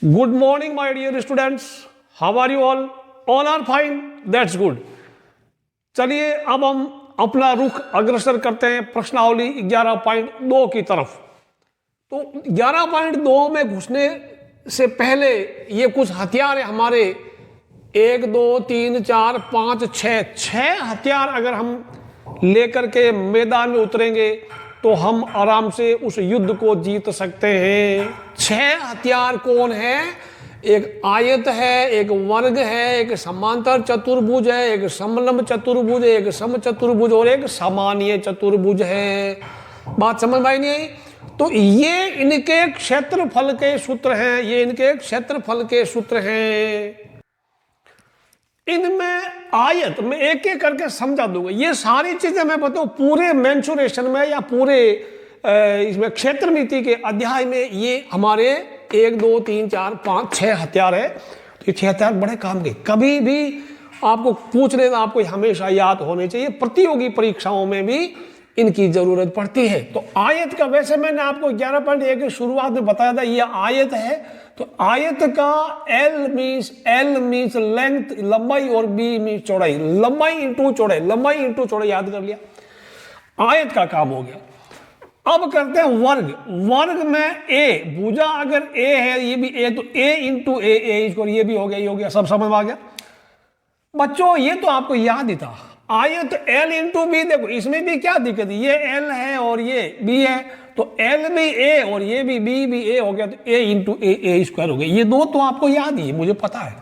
Good morning, my dear students. How are you all? All are fine. That's good. चलिए अब हम अपना रुख अग्रसर करते हैं प्रश्नावली 11.2 की तरफ। तो 11.2 में घुसने से पहले ये कुछ हथियार है हमारे 1 2 3 4 5 6 हथियार अगर हम लेकर के मैदान में उतरेंगे तो हम आराम से उस युद्ध को जीत सकते हैं। 6 हथियार कौन है? एक आयत है, एक वर्ग है, एक समांतर चतुर्भुज है, एक समलंब चतुर्भुज है, एक सम चतुर्भुज और एक सामान्य चतुर्भुज है। बात समझ में आई नहीं आई? तो ये इनके क्षेत्रफल के सूत्र हैं, ये इनके क्षेत्रफल के सूत्र हैं। इनमें आयत में एक एक करके समझा दूंगा। ये सारी चीजें मैं बताऊं पूरे मेंसुरेशन में या पूरे इसमें क्षेत्र नीति के अध्याय में ये हमारे 1 2 3 4 5 6 हथियार है। तो ये 6 हथियार बड़े काम के, कभी भी आपको पूछ लेना, आपको हमेशा याद होने चाहिए। प्रतियोगी परीक्षाओं में भी इनकी जरूरत पड़ती है। तो आयत का वैसे मैंने आपको 11.1 की शुरुआत में बताया था, ये आयत है। तो आयत का L मीन्स लेंथ, लंबाई, और B मीन्स चौड़ाई। लंबाई इंटू चौड़ाई, लंबाई इंटू चौड़ाई याद कर लिया, आयत का काम हो गया। अब करते हैं वर्ग। वर्ग में A, भुजा अगर A है, ये भी A, तो A इंटू A, इसको ये भी हो गया, ये हो गया, सब समझ में आ गया बच्चों। ये तो आपको याद ही था। आयत L इंटू B, देखो इसमें भी क्या दिक्कत है, ये L है और ये B है, तो L भी A और ये भी B भी A हो गया, तो A इंटू A स्क्वायर हो गया। ये दो तो आपको याद ही है, मुझे पता है।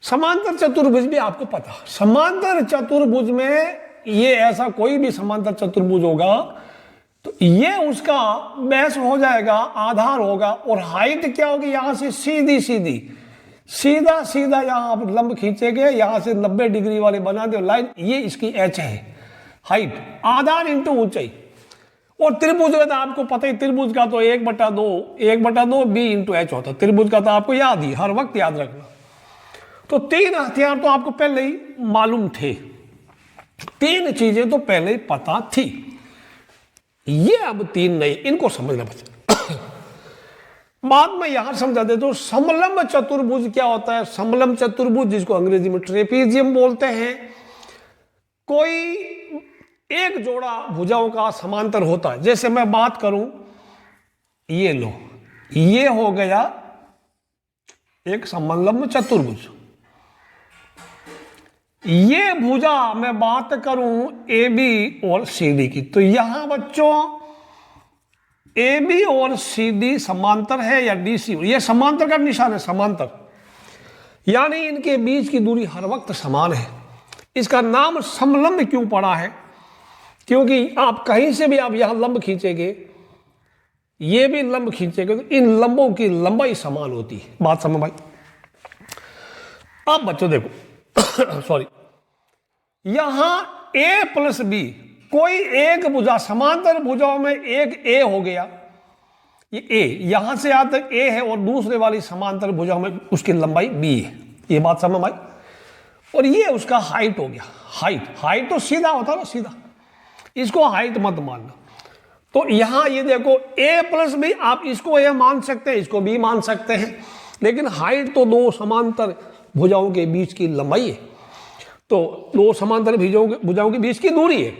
समांतर चतुर्भुज भी आपको पता। समांतर चतुर्भुज में ये ऐसा कोई भी समांतर चतुर्भुज होगा तो ये उसका बेस हो जाएगा, आधार होगा, और हाइट क्या होगी, यहां से सीधी सीधा यहां आप लंब खींचेंगे, यहां से 90 डिग्री वाले बना दो लाइन, ये इसकी H है, हाइट, आधार इंटू ऊंचाई। और त्रिभुज का तो आपको पता ही, त्रिभुज का तो 1/2 B इंटू H होता है। त्रिभुज का तो आपको याद ही, हर वक्त याद रखना। तो 3 हथियार तो आपको पहले ही मालूम थे, 3 चीजें तो पहले ही पता थी। ये अब 3 नहीं, इनको समझना बच्चा। बाद में यहां समझा दे तो समलंब चतुर्भुज क्या होता है। समलंब चतुर्भुज जिसको अंग्रेजी में ट्रेपीजियम बोलते हैं, कोई एक जोड़ा भुजाओं का समांतर होता है। जैसे मैं बात करूं, ये लो, ये हो गया एक समलंब चतुर्भुज। ये भुजा मैं बात करूं AB और CD की, तो यहां बच्चों AB और CD समांतर है या DC, ये समांतर का निशान है, समांतर, यानी इनके बीच की दूरी हर वक्त समान है। इसका नाम समलंब क्यों पड़ा है? क्योंकि आप कहीं से भी आप यहां लंब खींचेंगे, ये भी लंब खींचेंगे, तो इन लंबों की लंबाई समान होती है। बात समझ भाई। अब बच्चों देखो सॉरी, यहां A प्लस B, कोई एक भुजा, समांतर भुजाओं में एक A हो गया, ये A, यहां से यहां तक A है, और दूसरे वाली समांतर भुजाओं में उसकी लंबाई B है। ये बात समझ आई? और ये उसका हाइट हो गया। हाइट तो सीधा होता है ना, सीधा, इसको हाइट मत मानना। तो यहां ये देखो A प्लस B, आप इसको A मान सकते हैं, इसको B मान सकते हैं, लेकिन हाइट तो 2 समांतर भुजाओं के बीच की लंबाई है, तो 2 समांतर भुजाओं के बीच की दूरी है।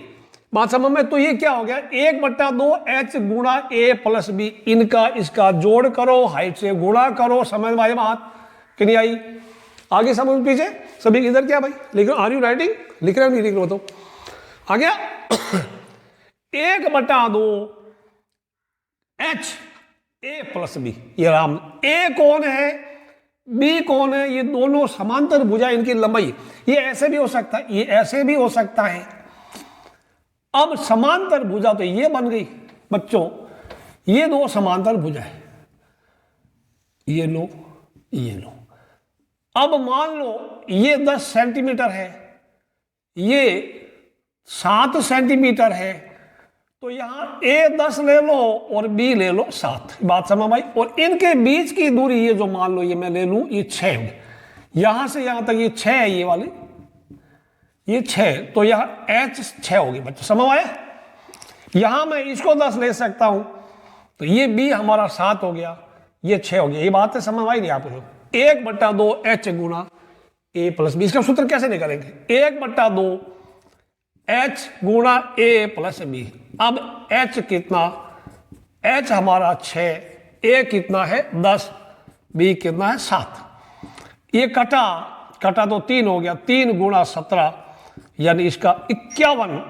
बात समझ में? तो ये क्या हो गया, 1/2 H गुणा A प्लस B, इनका इसका जोड़ करो, हाइट से गुणा करो। समझ में आई बात कि नहीं आई? आगे समझ पीछे सभी इधर क्या भाई, लेकिन आर यू राइटिंग, लिख रहे हो नहीं लिख रहे हो? तो आ गया 1/2 H A प्लस B, ये राम। A कौन है, B कौन है? ये दोनों समांतर भुजा, इनकी लंबाई, ये ऐसे भी हो सकता है, ये ऐसे भी हो सकता है। अब समांतर भुजा तो ये बन गई बच्चों, ये 2 समांतर भुजा है, ये लो ये लो। अब मान लो ये 10 सेंटीमीटर है, ये 7 सेंटीमीटर है, तो यहां A 10 ले लो और B ले लो 7। बात समझ आई? और इनके बीच की दूरी ये जो मान लो ये मैं ले लूं, ये 6 है, यहां से यहां तक ये 6 है, ये वाली ये 6, तो यहां H 6 होगी बच्चों। समझ आया? यहां मैं इसको 10 ले सकता हूं, तो ये B हमारा 7 हो गया, ये 6 हो गया। ये बात है समझ आई नहीं आपको? 1/2 H गुणा A प्लस बी। इसका सूत्र कैसे निकालेंगे? 1/2 H गुणा A प्लस बी। अब H कितना? H हमारा 6, A कितना है 10, B कितना है 7। ये कटा तो 3 हो गया, 3 गुणा 17 यानी इसका 51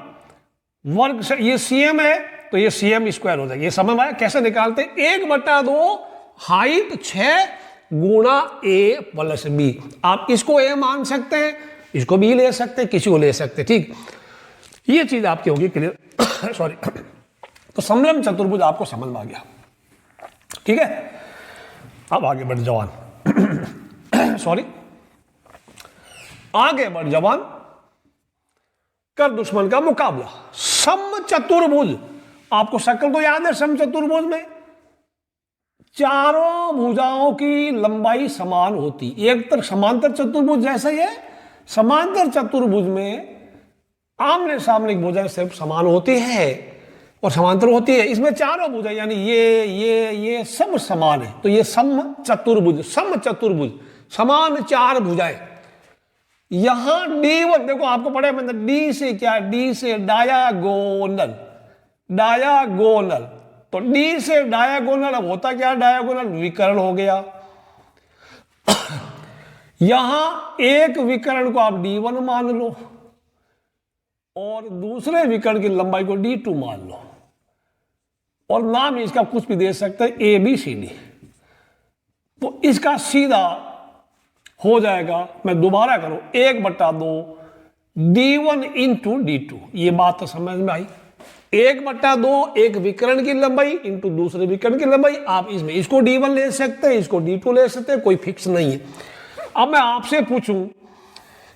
वर्ग से। ये CM है तो ये CM स्क्वायर हो जाएगा। ये समझ में आया कैसे निकालते? 1/2 हाइट 6 गुणा A प्लस बी। आप इसको A मान सकते हैं, इसको B ले सकते हैं, किसी को ले सकते हैं। ठीक, ये चीज आपकी होगी क्लियर। सॉरी। तो समलम चतुर्भुज आपको समझ में आ गया। ठीक है, अब आगे बढ़ जवान। सॉरी, आगे बढ़ जवान, कर दुश्मन का मुकाबला। सम चतुर्भुज, आपको शक्ल तो याद है सम चतुर्भुज में चारों भुजाओं की लंबाई समान होती। एक तरफ समांतर चतुर्भुज जैसा ही है, समांतर चतुर्भुज में आमने सामने की भुजाएं सिर्फ समान होती है और समांतर होती है। इसमें चारों भुजाएं यानी ये सब समान है, तो ये सम चतुर्भुज, सम चतुर्भुज, समान 4 भुजाएं। यहां D1 देखो, आपको पढ़ा है मतलब D से क्या? D से डायागोनल, डायागोनल। तो D से डायागोनल, अब होता क्या? डायागोनल विकर्ण हो गया। यहां एक विकर्ण को आप D1 मान लो और दूसरे विकर्ण की लंबाई को D2 मान लो, और नाम इसका कुछ भी दे सकते हैं, ABCD। तो इसका सीधा हो जाएगा, मैं दोबारा करूं, 1/2 D1 इंटू D2। ये बात तो समझ में आई। 1/2 एक विकर्ण की लंबाई इंटू दूसरे विकर्ण की लंबाई। आप इसमें इसको D1 ले सकते हैं, इसको D2 ले सकते हैं, कोई फिक्स नहीं है। अब मैं आपसे पूछूं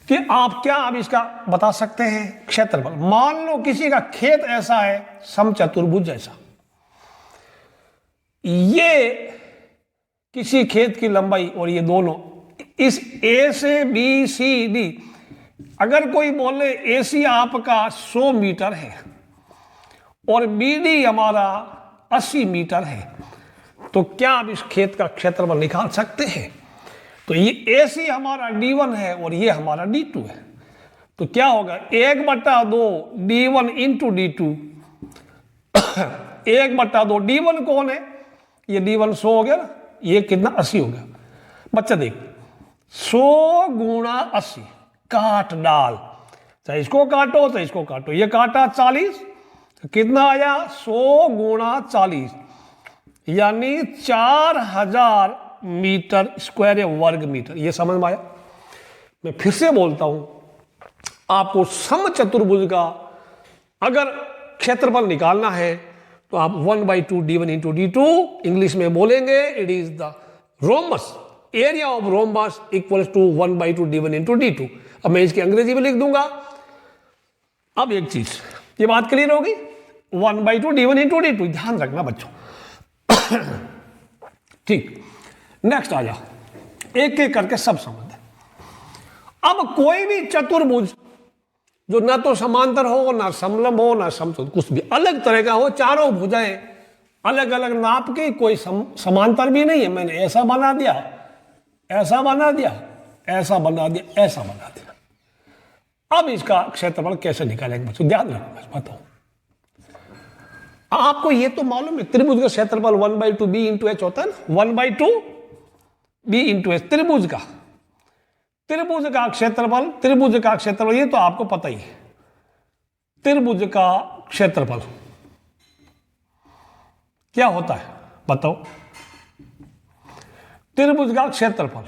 कि आप क्या अब इसका बता सकते हैं क्षेत्रफल? मान लो किसी का खेत ऐसा है समचतुर्भुज जैसा, ये किसी खेत की लंबाई और ये दोनों इस A से B C D, अगर कोई बोले AC आपका 100 मीटर है और BD हमारा 80 मीटर है, तो क्या आप इस खेत का क्षेत्रफल निकाल सकते हैं? तो ये AC हमारा D1 है और ये हमारा D2 है, तो क्या होगा? 1/2 D1 इंटू D2। 1/2 D1 कौन है? ये D1 100 हो गया ना, ये कितना 80 हो गया। बच्चा देख, 100 गुणा 80, काट डाल, चाहे इसको काटो चाहे इसको काटो, ये काटा 40, तो कितना आया? 100 गुणा 40 यानी 4000 मीटर स्क्वायर या वर्ग मीटर। ये समझ में आया? मैं फिर से बोलता हूं, आपको सम चतुर्भुज का अगर क्षेत्रफल निकालना है तो आप 1/2 D1 इंटू D2 इंग्लिश में बोलेंगे, it is the rhombus, area of rhombus equals to 1/2 D1 into D2। अब मैं इसकी अंग्रेजी में लिख दूंगा। अब एक चीज, ये बात क्लियर होगी? 1/2 D1 इंटू D2, ध्यान रखना बच्चों। ठीक, नेक्स्ट आ जाओ, एक एक करके सब समझ। अब कोई भी चतुर्भुज जो ना तो समांतर हो, ना समलंब हो, ना समचतुर्भुज, कुछ भी अलग तरह का हो, चारों भुजाएं अलग अलग नाप की, कोई समांतर भी नहीं है। मैंने ऐसा बना दिया, ऐसा बना दिया, ऐसा बना दिया, ऐसा बना दिया। अब इसका क्षेत्रफल कैसे निकालेंगे बच्चों? ध्यान रखना, बताओ। आपको ये तो मालूम है त्रिभुज का क्षेत्रफल 1/2 B इंटू H होता है ना, 1/2 B इंटू H त्रिभुज का क्षेत्रफल, ये तो आपको पता ही है। त्रिभुज का क्षेत्रफल क्या होता है बताओ? त्रिभुज का क्षेत्रफल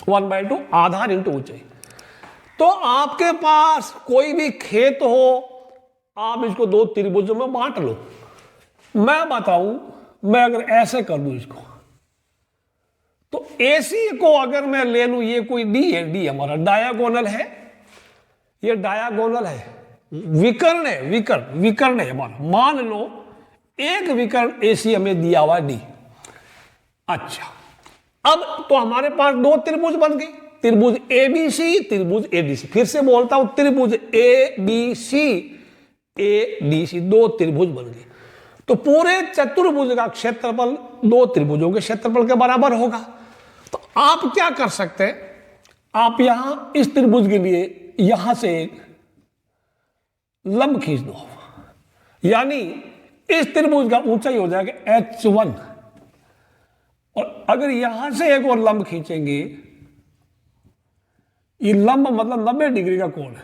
1/2 आधार इंटू ऊंचाई। तो आपके पास कोई भी खेत हो, आप इसको 2 त्रिभुजों में बांट लो। मैं बताऊं, मैं अगर ऐसे कर दूं इसको, तो AC को अगर मैं ले लूं, ये कोई D है, D हमारा डायगोनल है, ये डायगोनल है, विकर्ण है हमारा। मान लो एक विकर्ण AC हमें दिया हुआ D। अच्छा, अब तो हमारे पास 2 त्रिभुज बन गए, त्रिभुज ABC, त्रिभुज ADC। फिर से बोलता हूं, त्रिभुज ABC, ADC, 2 त्रिभुज बन गए। तो पूरे चतुर्भुज का क्षेत्रफल दो त्रिभुजों के क्षेत्रफल के बराबर होगा। तो आप क्या कर सकते हैं, आप यहां इस त्रिभुज के लिए यहां से एक लंब खींच दो, यानी इस त्रिभुज का ऊंचाई हो जाएगा h1, और अगर यहां से एक और लंब खींचेंगे, ये लंब मतलब 90 डिग्री का कोण है,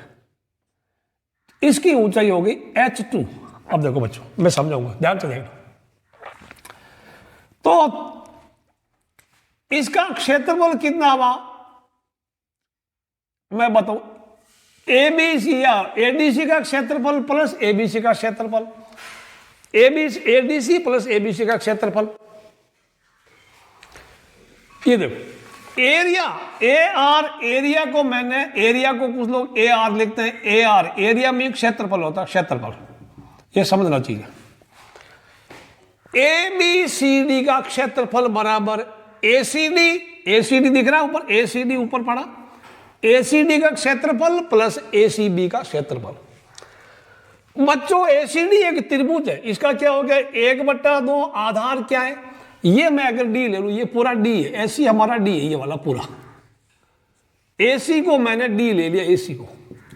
इसकी ऊंचाई होगी h2। अब देखो बच्चों, मैं समझाऊंगा, ध्यान से देखना। तो इसका क्षेत्रफल कितना हुआ मैं बताऊं, एबीसी या एडीसी का क्षेत्रफल प्लस एबीसी का क्षेत्रफल, एडीसी प्लस एबीसी का क्षेत्रफल। ये देखो एरिया, ए आर, एरिया को मैंने, एरिया को कुछ लोग ए आर लिखते हैं, ए आर एरिया में क्षेत्रफल होता है, क्षेत्रफल, ये समझना चाहिए। ए बी सी डी का क्षेत्रफल बराबर एसीडी, एसीडी दिख रहा है ऊपर, एसीडी ऊपर पड़ा, एसीडी का क्षेत्रफल प्लस एसीबी का क्षेत्रफल। बच्चों एसीडी एक त्रिभुज है, इसका क्या हो गया 1/2, आधार क्या है, ये मैं अगर डी ले लूं, ये पूरा डी है, एसी हमारा डी है, ये वाला पूरा, एसी को मैंने डी ले लिया, एसी को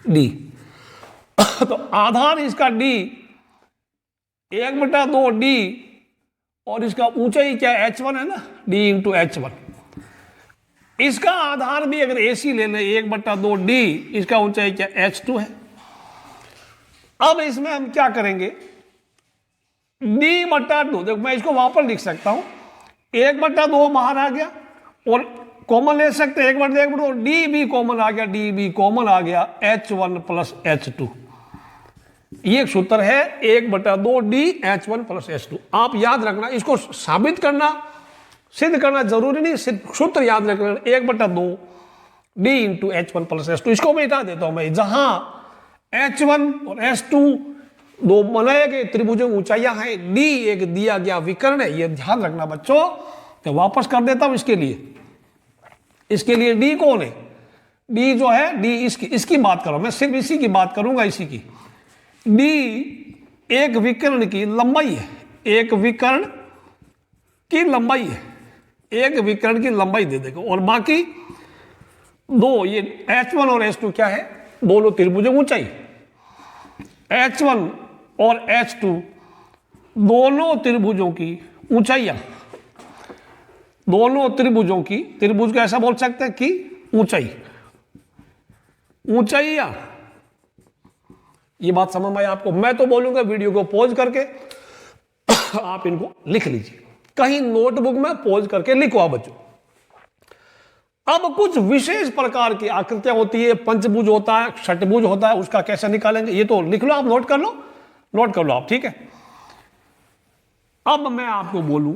डी तो आधार इसका डी 1/2 डी, और इसका ऊंचाई क्या है h1 है ना, डी इंटू h1। इसका आधार भी अगर एसी ले लें 1/2 डी, इसका ऊंचाई क्या h2 है। अब इसमें हम क्या करेंगे, d/2, देखो मैं इसको वापस लिख सकता हूं, 1/2 बाहर आ गया, और कॉमन ले सकते हैं 1/2, डी भी कॉमन आ गया, डी भी कॉमन आ गया, h1 प्लस h2। ये एक सूत्र है 1/2 डी h1 प्लस h2। आप याद रखना, इसको साबित करना, सिद्ध करना जरूरी नहीं, सिर्फ सूत्र याद रखना, 1/2 D into h1 plus h2। इसको मैं हटा देता हूं, मैं जहां h1 और h2 दो बनाए गए त्रिभुजों ऊंचाइयां हैं, d एक दिया गया विकर्ण है, ये ध्यान रखना बच्चों। मैं वापस कर देता हूं इसके लिए d कौन है, d जो है d इसकी बात करो, मैं सिर्फ इसी की बात करूंगा, इसी की। d एक विकर्ण की लंबाई है, एक विकर्ण की लंबाई है, एक विकर्ण की लंबाई दे देगा, और बाकी दो ये h1 और h2 क्या है, दोनों त्रिभुजों ऊंचाई। h1 और h2 दोनों त्रिभुजों की ऊंचाइयां, दोनों त्रिभुजों की, त्रिभुज को ऐसा बोल सकते हैं कि ऊंचाई, ऊंचाइयां। ये बात समझ में आई आपको। मैं तो बोलूंगा वीडियो को पॉज करके आप इनको लिख लीजिए, कहीं नोटबुक में पॉज करके लिखो आप बच्चों। अब कुछ विशेष प्रकार की आकृतियां होती है, पंचभुज होता है, षटभुज होता है, उसका कैसे निकालेंगे ये तो लिख लो आप, नोट कर लो आप, ठीक है। अब मैं आपको बोलूं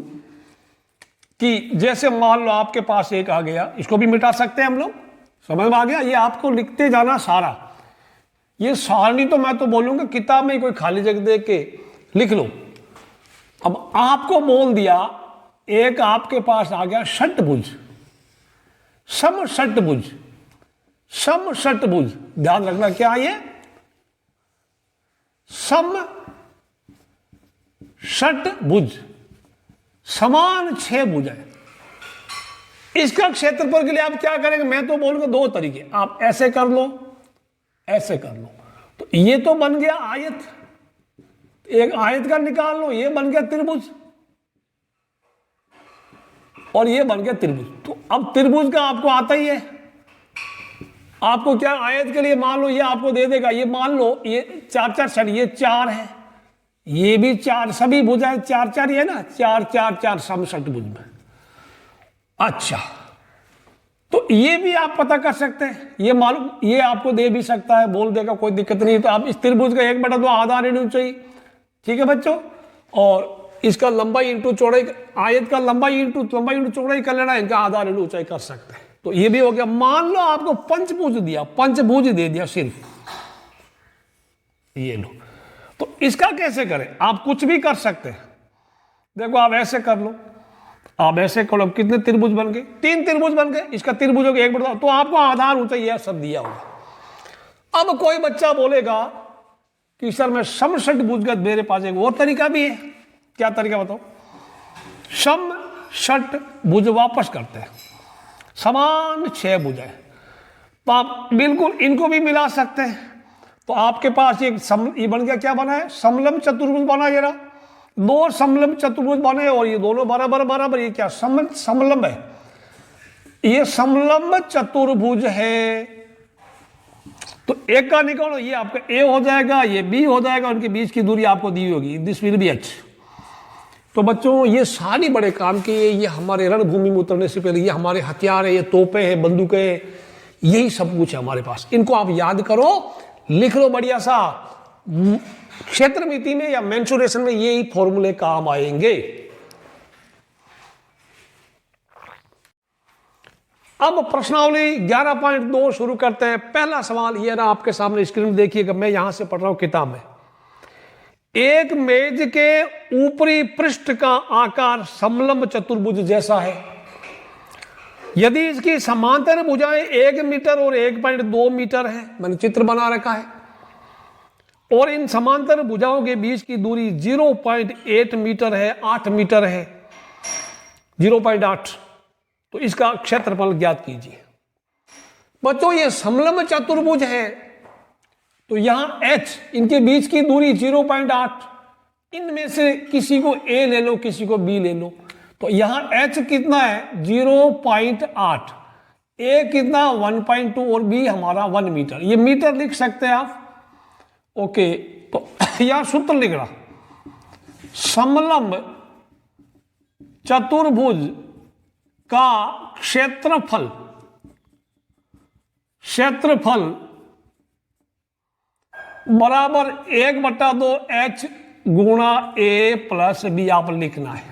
कि जैसे मान लो आपके पास एक आ गया, इसको भी मिटा सकते हैं हम लोग, समझ में आ गया। ये आपको लिखते जाना सारा, ये सारणी तो मैं तो बोलूंगा किताब में कोई खाली जगह दे के लिख लो। अब आपको बोल दिया, एक आपके पास आ गया षटभुज, समषटभुज, समषटभुज, ध्यान रखना क्या ये, समषटभुज, समान 6 भुज है। इसका क्षेत्रफल के लिए आप क्या करेंगे, मैं तो बोलूंगा 2 तरीके, आप ऐसे कर लो, ऐसे कर लो, तो ये तो बन गया आयत, एक आयत का निकाल लो, ये बन गया त्रिभुज, और ये बन गया त्रिभुज। तो अब त्रिभुज का आपको आता ही है, आपको क्या आयत के लिए मान लो ये आपको दे देगा, ये मान लो ये 4 षट, ये 4 है, ये भी 4, सभी भुजाएं 4 ही है ना, 4 4 4 समषटभुज में। अच्छा, तो ये भी आप पता कर सकते हैं, ये मालूम, ये आपको दे भी सकता है, बोल देगा, कोई दिक्कत नहीं। तो आप इस त्रिभुज का 1/2 आधार ऋण ऊंचाई, ठीक है बच्चों, और इसका लंबाई इंटू चौड़ाई, आयत का लंबाई इंटू चौड़ाई कर लेना, इनका आधार इंटू ऊंचाई कर सकते हैं। तो ये भी हो गया। मान लो आपको पंचभुज दिया, पंचभुज दे दिया सिर्फ, ये लो, तो इसका कैसे करें, आप कुछ भी कर सकते हैं। देखो आप ऐसे कर लो, आप ऐसे करो, कितने त्रिभुज बन गए, 3 त्रिभुज बन गए, इसका त्रिभुज हो गया 1/2, तो आपको आधार ऊंचाई यह सब दिया होगा। अब कोई बच्चा बोलेगा कि सर मैं समषटभुज का, मेरे पास एक और तरीका भी है, क्या तरीका बताओ? सम षट भुज वापस करते हैं, समान 6 भुज है, तो आप बिल्कुल इनको भी मिला सकते हैं। तो आपके पास ये बन गया, क्या बना है? समलंब चतुर्भुज बना। ये रहा, 2 समलंब चतुर्भुज बने और ये दोनों बराबर बराबर। ये क्या समलंब है? ये समलंब चतुर्भुज है। तो एक का निकालो, ये आपका ए हो जाएगा, ये बी हो जाएगा, उनके बीच की दूरी आपको दी होगी, दिस विल बी एच। तो बच्चों ये सारी बड़े काम की है, ये हमारे रणभूमि में उतरने से पहले ये हमारे हथियार है, ये तोपे हैं, बंदूकें, यही सब कुछ है हमारे पास। इनको आप याद करो, लिख लो बढ़िया सा। क्षेत्रमिति में या मेंसुरेशन में यही फॉर्मूले काम आएंगे। अब प्रश्नावली 11.2 शुरू करते हैं। पहला सवाल ये रहा आपके सामने, स्क्रीन देखिएगा, मैं यहां से पढ़ रहा हूं किताब में। एक मेज के ऊपरी पृष्ठ का आकार समलंब चतुर्भुज जैसा है। यदि इसकी समांतर भुजाएं 1 मीटर और 1.2 मीटर है, मैंने चित्र बना रखा है, और इन समांतर भुजाओं के बीच की दूरी 0.8 मीटर है, 8 मीटर है, 0.8, तो इसका क्षेत्रफल ज्ञात कीजिए। बच्चों ये समलंब चतुर्भुज है, तो यहां h, इनके बीच की दूरी 0.8, इनमें से किसी को a ले लो, किसी को b ले लो। तो यहां h कितना है? 0.8, a कितना? 1.2 और b हमारा 1 मीटर। ये मीटर लिख सकते हैं आप। ओके, तो यहां सूत्र लिख रहा, समलंब चतुर्भुज का क्षेत्रफल बराबर 1/2 h गुणा a प्लस b आप लिखना है।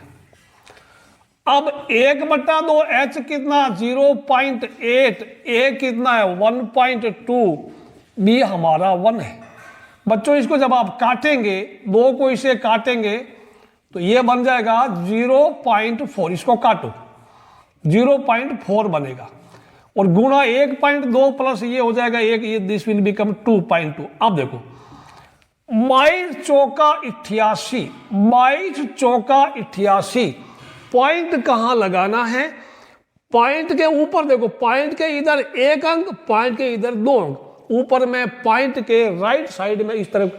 अब 1/2 h कितना? 0.8, a कितना है? 1.2, b हमारा 1 है। बच्चों इसको जब आप काटेंगे, 2 को इसे काटेंगे तो ये बन जाएगा 0.4, इसको काटो, 0.4 बनेगा, और गुणा 1.2 प्लस ये हो जाएगा 1, ये दिस विल बिकम 2.2। अब देखो 22 चौका 88, 22 चौका 88, पॉइंट कहां लगाना है? पॉइंट के ऊपर देखो, पॉइंट के इधर 1 अंक, पॉइंट के इधर 2 अंक, ऊपर में पॉइंट के राइट साइड में इस तरफ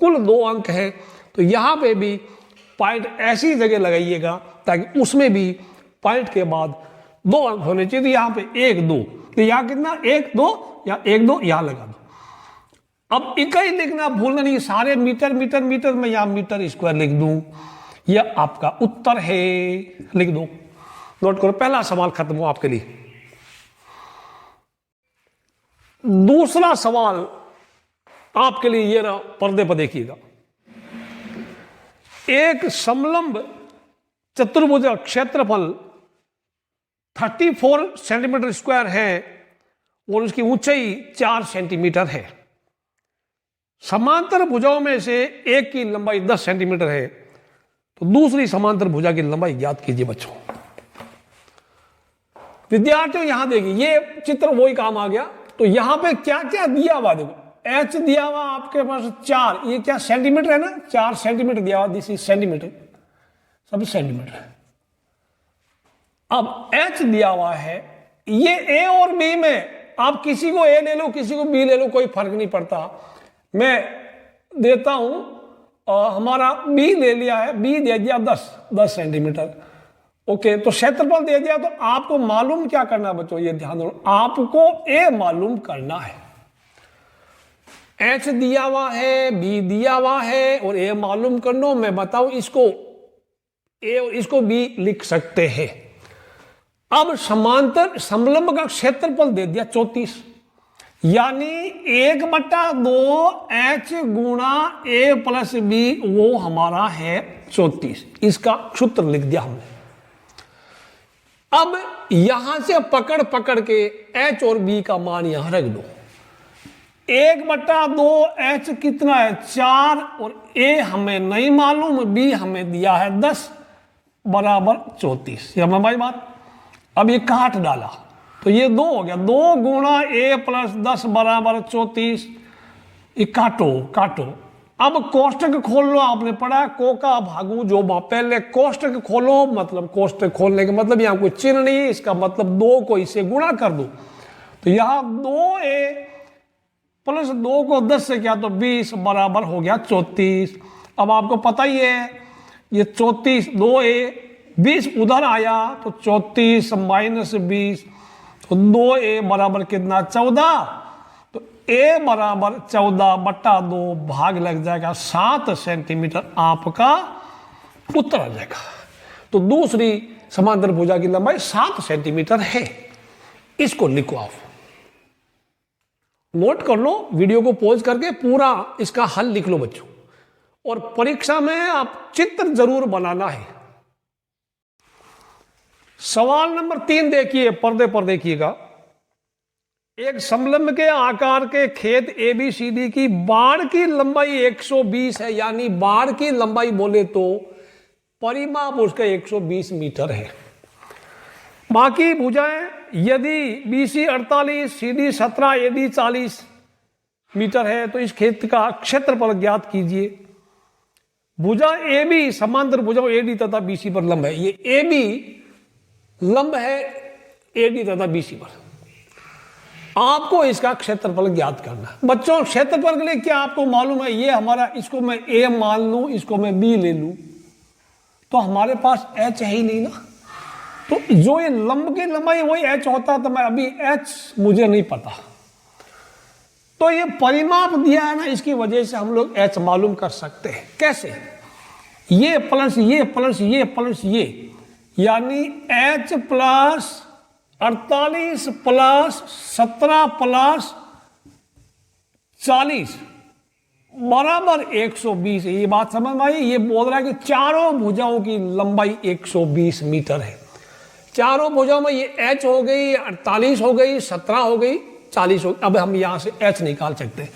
कुल 2 अंक है। तो यहां पे भी पॉइंट ऐसी जगह लगाइएगा ताकि उसमें भी पॉइंट के बाद 2 अंक होने चाहिए। तो यहां पे 1 2, तो यहां कितना? 1 2, या 1 2 यहां लगा दो। अब इकाई लिखना भूलना नहीं, सारे मीटर मीटर मीटर में यहां मीटर स्क्वायर लिख दूं, यह आपका उत्तर है, लिख दो, नोट करो। पहला सवाल खत्म हो आपके लिए। दूसरा सवाल आपके लिए ये रहा, पर्दे पर देखिएगा। एक समलंब चतुर्भुज का क्षेत्रफल 34 सेंटीमीटर स्क्वायर है और उसकी ऊंचाई 4 सेंटीमीटर है। समांतर भुजाओं में से एक की लंबाई 10 सेंटीमीटर है, तो दूसरी समांतर भुजा की लंबाई ज्ञात कीजिए। बच्चों विद्यार्थियों यहां देखिए, ये चित्र वही काम आ गया। तो यहां पे क्या क्या दिया हुआ देखो, h दिया हुआ आपके पास 4, ये क्या सेंटीमीटर है ना, 4 सेंटीमीटर दिया हुआ, दिस इज सेंटीमीटर, सब सेंटीमीटर है। अब h दिया हुआ है, ये a और b में आप किसी को a ले लो, किसी को b ले लो, कोई फर्क नहीं पड़ता। मैं देता हूं, हमारा b ले लिया है, b दे दिया 10 सेंटीमीटर। ओके, तो क्षेत्रफल दे दिया, तो आपको मालूम क्या करना है बच्चों, ये ध्यान दो, आपको a मालूम करना है। h दिया हुआ है, b दिया हुआ है और a मालूम करना। मैं बताऊं, इसको a और इसको b लिख सकते हैं। अब समांतर समलंब का क्षेत्रफल दे दिया 34, यानी 1/2 h गुणा a प्लस b, वो हमारा है 34। इसका सूत्र लिख दिया हमने। अब यहां से पकड़ पकड़ के h और b का मान यहां रख दो। 1/2 h कितना है? 4, और a हमें नहीं मालूम, b हमें दिया है 10 बराबर 34। ये हमारी बात। अब ये काट डाला तो ये 2 हो गया, 2 गुणा a प्लस 10 बराबर 34। ये काटो काटो। अब कोष्टक खोल लो, आपने पढ़ा को का भागू जो पहले कोष्टक खोलो, मतलब कोष्टक खोलने का मतलब यहाँ कोई चिन्ह नहीं है, इसका मतलब 2 को इससे गुणा कर दो। तो यहाँ 2a प्लस 2 को 10 से किया तो 20 बराबर हो गया 34। अब आपको पता ही है ये 34, 2a 20 उधर आया तो 34 माइनस 20, तो 2a बराबर कितना 14, तो a बराबर 14/2 भाग लग जाएगा 7 सेंटीमीटर, आपका उत्तर आ जाएगा। तो दूसरी समांतर भुजा की लंबाई 7 सेंटीमीटर है। इसको लिखो, आप नोट कर लो, वीडियो को पॉज करके पूरा इसका हल लिख लो बच्चों, और परीक्षा में आप चित्र जरूर बनाना है। सवाल नंबर 3 देखिए, पर्दे पर देखिएगा। एक समलंब के आकार के खेत ABCD की बाड़ की लंबाई 120 है, यानी बाड़ की लंबाई बोले तो परिमाप उसका 120 मीटर है। बाकी भुजाएं यदि BC 48, CD 17, AD 40 मीटर है, तो इस खेत का क्षेत्रफल ज्ञात कीजिए। भुजा AB समांतर भुजा AD तथा BC पर लंब है। ये AB लंब है AD तथा BC पर, आपको इसका क्षेत्रफल ज्ञात करना है। बच्चों क्षेत्रफल के लिए क्या आपको मालूम है, ये हमारा, इसको मैं A मान लूं, इसको मैं B ले लूं, तो हमारे पास H है ही नहीं ना। तो जो ये लंब की लंबाई वही H होता, तो मैं अभी H मुझे नहीं पता, तो ये परिमाप दिया है ना, इसकी वजह से हम लोग H मालूम कर सकते हैं। कैसे? ये प्लस ये प्लस ये प्लस ये, यानी H प्लस 48 प्लस 17 प्लस 40 बराबर 120। ये बात समझ में आई? ये बोल रहा है कि चारों भुजाओं की लंबाई 120 मीटर है। चारों भुजाओं में ये H हो गई, 48 हो गई, 17 हो गई, 40 हो गई। अब हम यहां से H निकाल सकते हैं।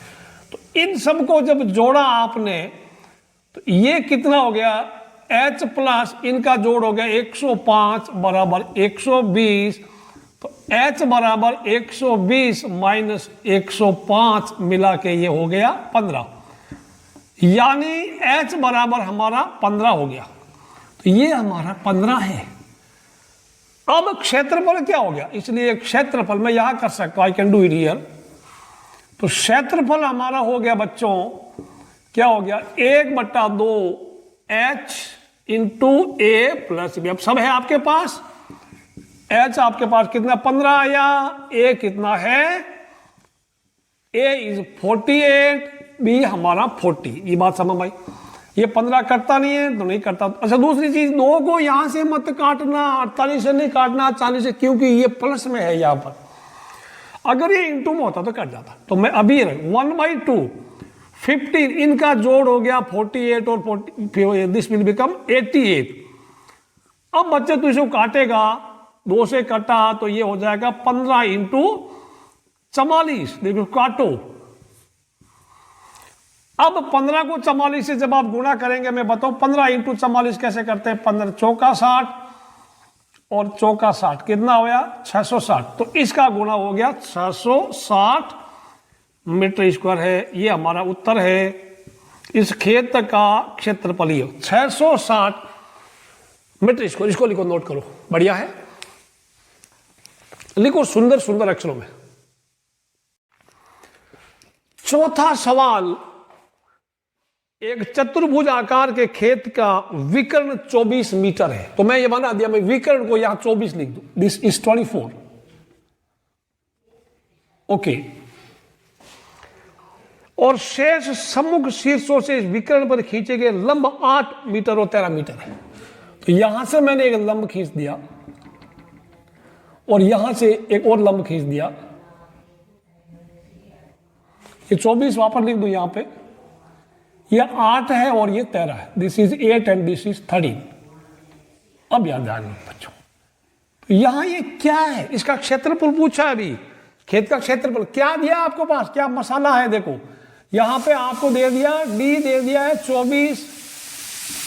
तो इन सबको जब जोड़ा आपने, तो ये कितना हो गया, H प्लस इनका जोड़ हो गया 105 बराबर 120। तो H बराबर 120 माइनस 105 मिला के ये हो गया 15, यानी H बराबर हमारा 15 हो गया। तो ये हमारा 15 है। अब क्षेत्रफल क्या हो गया, इसलिए क्षेत्रफल मैं यहां कर सकता हूं, I can do it here. तो क्षेत्रफल हमारा हो गया बच्चों, क्या हो गया, 1/2 H into A plus B। अब सब है आपके पास, H आपके पास कितना 15 आया, A कितना है, A इज 48, B हमारा 40। ये बात समझ भाई, ये 15 कटता नहीं है तो नहीं करता। अच्छा दूसरी चीज, 2 को यहां से मत काटना, 48 से नहीं काटना, 40 से, क्योंकि ये प्लस में है यहां पर। अगर ये इंटू में होता तो कट जाता। तो मैं अभी 1/2 15, इनका जोड़ हो गया 48 और 40, दिस विल बिकम 88। अब बच्चे तो इसे काटेगा, 2 से कटा तो ये हो जाएगा 15 इंटू 44। देखो काटो, अब 15 को 44 से जब आप गुणा करेंगे, मैं बताऊं 15 इंटू 44 कैसे करते हैं। 15 चौका 60 और चौका 60 कितना हो गया 660। तो इसका गुणा हो गया 660 मीटर स्क्वायर है। ये हमारा उत्तर है। इस खेत का क्षेत्रफल ये 660 मीटर स्क्वायर। इसको लिखो, नोट करो, बढ़िया है, लिखो सुंदर सुंदर अक्षरों में। चौथा सवाल, एक चतुर्भुज आकार के खेत का विकर्ण 24 मीटर है। तो मैं ये बना दिया, मैं विकर्ण को यहां 24 लिख दूं, दिस इज 24। ओके, और शेष सम्मुख शीर्षों से इस विकर्ण पर खींचे गए लंब 8 मीटर और 13 मीटर है। तो यहां से मैंने एक लंब खींच दिया और यहां से एक और लंब खींच दिया। ये 24 वापस लिख दूं यहां पे, ये 8 है और ये 13 है। This is 8 and this is 13। अब याद ध्यान बच्चों, तो यहां ये क्या है, इसका क्षेत्रफल पूछा है अभी। खेत का क्षेत्रफल क्या दिया आपको पास, क्या मसाला है, देखो यहां पे आपको दे दिया, डी दे दिया है 24,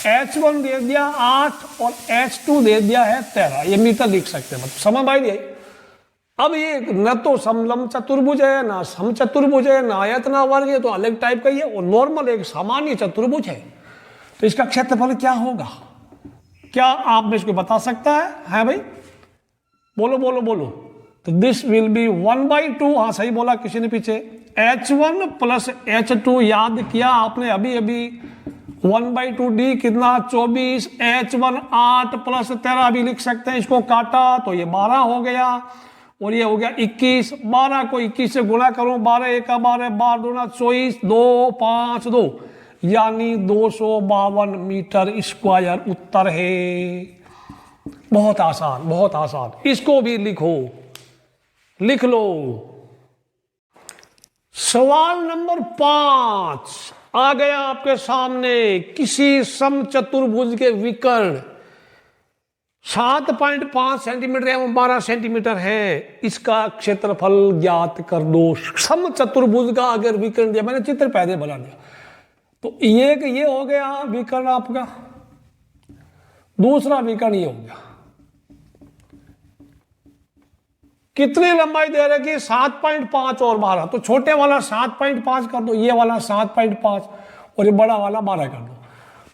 H1 दे दिया 8 और H2 दे दिया है 13। ये मीटर लिख सकते हैं, मतलब समझ आई नहीं? अब ये न तो समलंब चतुर्भुज है, ना समचतुर्भुज है, ना आयत ना वर्ग है, तो अलग टाइप का ही है। और नॉर्मल एक सामान्य चतुर्भुज है। तो इसका क्षेत्रफल क्या होगा? क्या आप में इसको बता सकता है भाई? बोलो बोलो बोलो। तो दिस विल बी 1/2। हाँ सही बोला किसी ने पीछे। H1 प्लस H2 याद किया आपने अभी अभी। 1/2 D कितना? 24। H1 8 प्लस 13 भी लिख सकते हैं। इसको काटा तो ये 12 हो गया और ये हो गया 21। 12 को 21 से गुणा करो, 12 1 12, 12 दूना 24, 2 5 2 यानी 252 मीटर स्क्वायर उत्तर है। बहुत आसान, बहुत आसान। इसको भी लिखो, लिख लो। सवाल नंबर 5 आ गया आपके सामने। किसी समचतुर्भुज के विकर्ण 7.5 सेंटीमीटर एवं 12 सेंटीमीटर है, इसका क्षेत्रफल ज्ञात कर दो। समचतुर्भुज का अगर विकर्ण दिया, मैंने चित्र पहले बना दिया, तो ये हो गया विकर्ण आपका। दूसरा विकर्ण ये हो गया। कितनी लंबाई दे रखी? 7.5 और 12। तो छोटे वाला 7.5 कर दो, ये वाला 7.5 और ये बड़ा वाला 12 कर दो।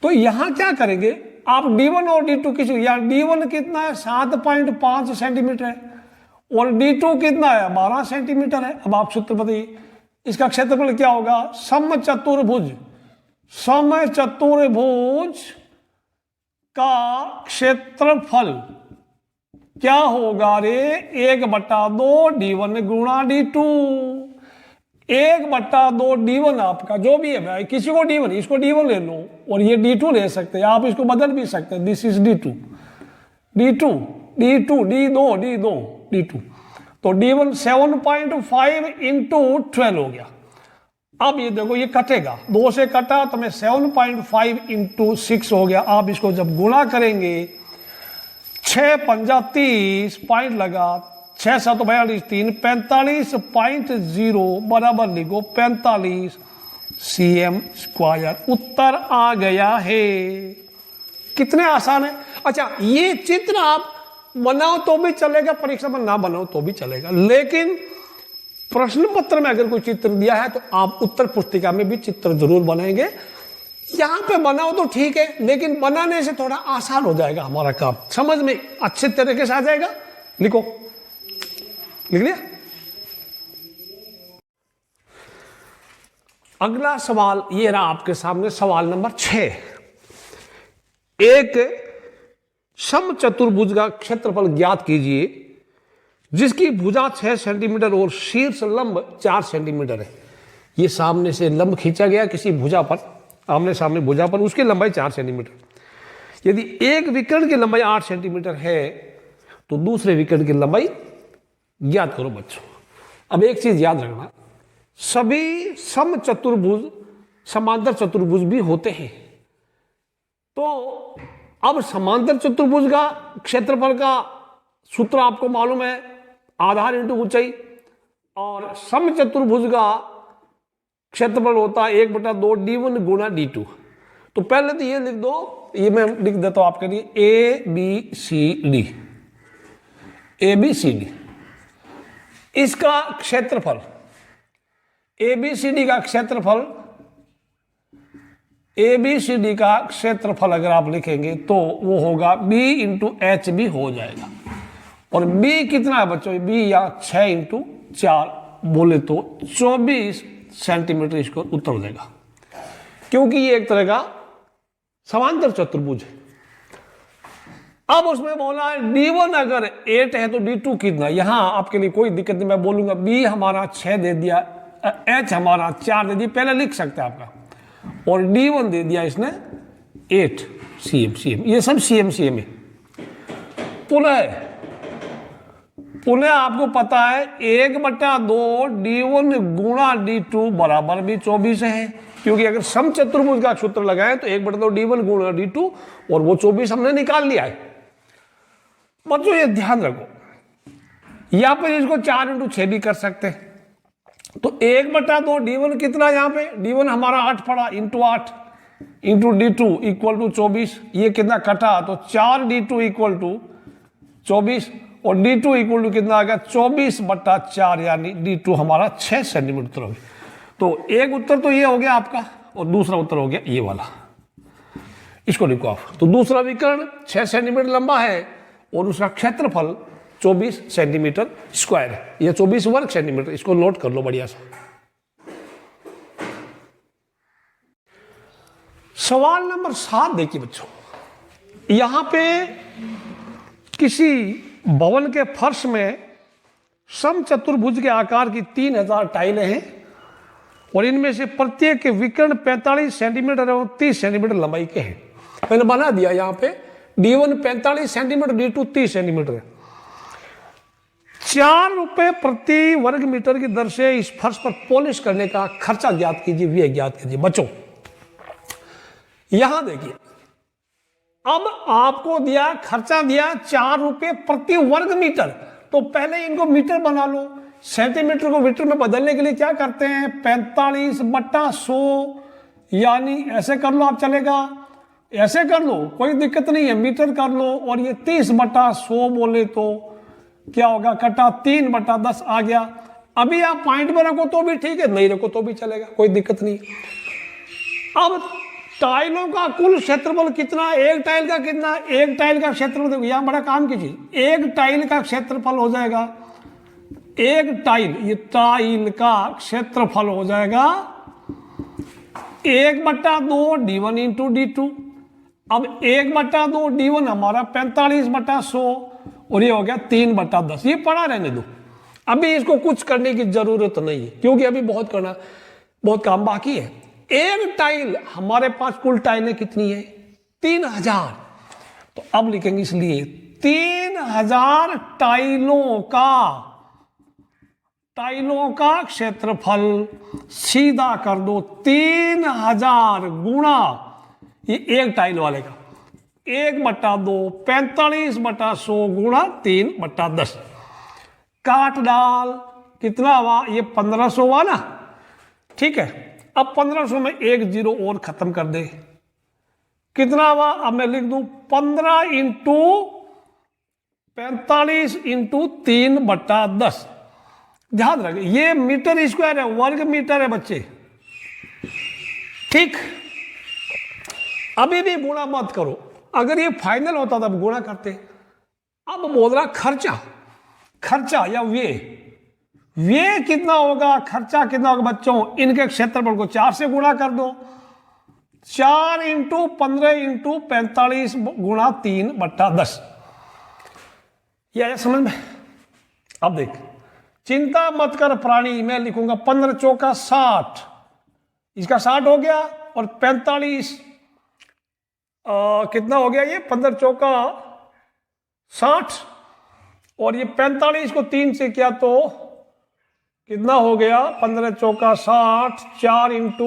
तो यहां क्या करेंगे आप? D1 और D2 किसी, या D1 कितना है? 7.5 सेंटीमीटर है और D2 कितना है? 12 सेंटीमीटर है। अब आप सूत्र बताइए, इसका क्षेत्रफल क्या होगा? समचतुर्भुज, समचतुर्भुज का क्षेत्रफल क्या होगा रे? 1/2 D1 गुणा D2। 1/2 D1 आपका जो भी है भाई, किसी को D1, इसको D1 ले लो और ये D2 ले सकते हैं। आप इसको बदल भी सकते हैं। This is D2, D2, D2, D2। तो D1 7.5 इंटू 12 हो गया। अब ये देखो, ये कटेगा, 2 से कटा तो मैं 7.5 इंटू 6 हो गया। आप इसको जब गुणा करेंगे, 6 पंजा 30 पॉइंट लगा, 6 7 42 3 45.0 बराबर लिखो 45 cm स्क्वायर। उत्तर आ गया है। कितने आसान है। अच्छा, ये चित्र आप बनाओ तो भी चलेगा, परीक्षा में ना बनाओ तो भी चलेगा, लेकिन प्रश्न पत्र में अगर कोई चित्र दिया है तो आप उत्तर पुस्तिका में भी चित्र जरूर बनाएंगे। यहां पे बनाओ तो ठीक है, लेकिन बनाने से थोड़ा आसान हो जाएगा हमारा काम, समझ में अच्छे तरीके से आ जाएगा। लिखो, लिख लिया। अगला सवाल ये रहा आपके सामने, सवाल नंबर 6। एक समचतुर्भुज का क्षेत्रफल ज्ञात कीजिए जिसकी भुजा 6 सेंटीमीटर और शीर्ष लंब 4 सेंटीमीटर है। ये सामने से लंब खींचा गया किसी भुजा पर, आमने सामने भुजा पर, उसकी लंबाई 4 सेंटीमीटर। यदि एक विकर्ण की लंबाई 8 सेंटीमीटर है तो दूसरे विकर्ण की लंबाई ज्ञात करो बच्चों। अब एक चीज याद रखना, सभी समचतुर्भुज समांतर चतुर्भुज भी होते हैं। तो अब समांतर चतुर्भुज का क्षेत्रफल का सूत्र आपको मालूम है, आधार इंटू ऊंचाई, और समचतुर्भुज का क्षेत्रफल होता है 1/2 D1 गुणा D2। तो पहले तो ये लिख दो, ये मैं लिख देता हूं आपके लिए, ABCD। इसका क्षेत्रफल, ABCD का क्षेत्रफल अगर आप लिखेंगे तो वो होगा B इंटू एच भी हो जाएगा। और B कितना है बच्चों? B या 6 इंटू 4 बोले तो 24 सेंटीमीटर इसको उत्तर हो जाएगा, क्योंकि ये एक तरह का समांतर चतुर्भुज है। अब उसमें बोला है D1 अगर 8 है तो D2 कितना? यहां आपके लिए कोई दिक्कत नहीं, मैं बोलूंगा B हमारा 6 दे दिया, H हमारा 4 दे दिया, पहले लिख सकते हैं आपका, और D1 दे दिया इसने 8 cm। ये सब cm है। पुनः आपको पता है 1/2 D1 गुणा D2 बराबर भी 24 है, क्योंकि अगर समचतुर्भुज का सूत्र लगाएं तो 1/2 D1 गुणा D2 और वो 24 हमने निकाल लिया है। बच्चों ये ध्यान रखो, यहां पर इसको 4 इंटू 6 भी कर सकते हैं। तो 1/2 D1 कितना? यहां पे D1 हमारा 8 पड़ा, into 8 into D2 equal to 24। ये कितना कटा? तो 4 D2 इक्वल टू 24, और D2 इक्वल टू कितना आ गया 24/4, यानी D2 हमारा 6 सेंटीमीटर हो गया। तो एक उत्तर तो ये हो गया आपका और दूसरा उत्तर हो गया ये वाला, इसको लिखो आप। तो दूसरा विकर्ण 6 सेंटीमीटर लंबा है और उसका क्षेत्रफल 24 सेंटीमीटर स्क्वायर है, या 24 वर्ग सेंटीमीटर, इसको नोट कर लो बढ़िया सा। सवाल नंबर 7 देखिए बच्चों, यहां पे किसी भवन के फर्श में समचतुर्भुज के आकार की 3000 टाइलें हैं और इनमें से प्रत्येक के विकर्ण 45 सेंटीमीटर एवं 30 सेंटीमीटर लंबाई के हैं। मैंने बना दिया यहाँ पे D1 45 सेंटीमीटर, D2 30 सेंटीमीटर है। 4 रुपए प्रति वर्ग मीटर की दर से इस फर्श पर पॉलिश करने का खर्चा ज्ञात कीजिए, व्यय ज्ञात कीजिए। बच्चों यहां देखिए, अब आपको दिया खर्चा दिया 4 रुपए प्रति वर्ग मीटर, तो पहले इनको मीटर बना लो। सेंटीमीटर को मीटर में बदलने के लिए क्या करते हैं 45/100, यानी ऐसे कर लो आप, चलेगा ऐसे कर लो कोई दिक्कत नहीं है, मीटर कर लो। और ये 30/100 बोले तो क्या होगा, कटा 3/10 आ गया। अभी आप पॉइंट में रखो तो भी ठीक है, नहीं रखो तो भी चलेगा, कोई दिक्कत नहीं। अब टाइलों का कुल क्षेत्रफल कितना, एक टाइल का कितना, एक टाइल का क्षेत्रफल देखो, यहां बड़ा काम कीजिए। एक टाइल का क्षेत्रफल हो जाएगा, एक टाइल, ये टाइल का क्षेत्रफल हो जाएगा 1/2 D1 इंटू D2। अब 1/2 D1 हमारा 45/100 और ये हो गया 3/10। ये पड़ा रहने दो, अभी इसको कुछ करने की जरूरत नहीं है क्योंकि अभी बहुत काम बाकी है। एक टाइल, हमारे पास कुल टाइलें कितनी है 3000, तो अब लिखेंगे इसलिए 3000 टाइलों का क्षेत्रफल सीधा कर दो 3000 गुणा ये एक टाइल वाले का 1/2 45/100 गुणा 3/10, काट डाल, कितना हुआ ये 1500 हुआ ना, ठीक है। अब 1500 में एक जीरो और खत्म कर दे, कितना हुआ, अब मैं लिख दूं 15 इंटू 45 इंटू 3/10। ध्यान रखें ये मीटर स्क्वायर है, वर्ग मीटर है बच्चे, ठीक। अभी भी गुणा मत करो, अगर ये फाइनल होता तब गुणा करते। अब बोल रहा खर्चा या व्यय कितना होगा, खर्चा कितना होगा बच्चों, इनके क्षेत्रफल को 4 से गुणा कर दो, 4 इंटू 15 इंटू 45 गुणा 3/10। ये आया समझ में। अब देख, चिंता मत कर प्राणी, मैं लिखूंगा 15 चौका 60, इसका 60 हो गया, और 45 कितना हो गया, ये 15 चौका 60 और ये 45 को 3 से किया तो कितना हो गया 15 चौका 60, 4 इंटू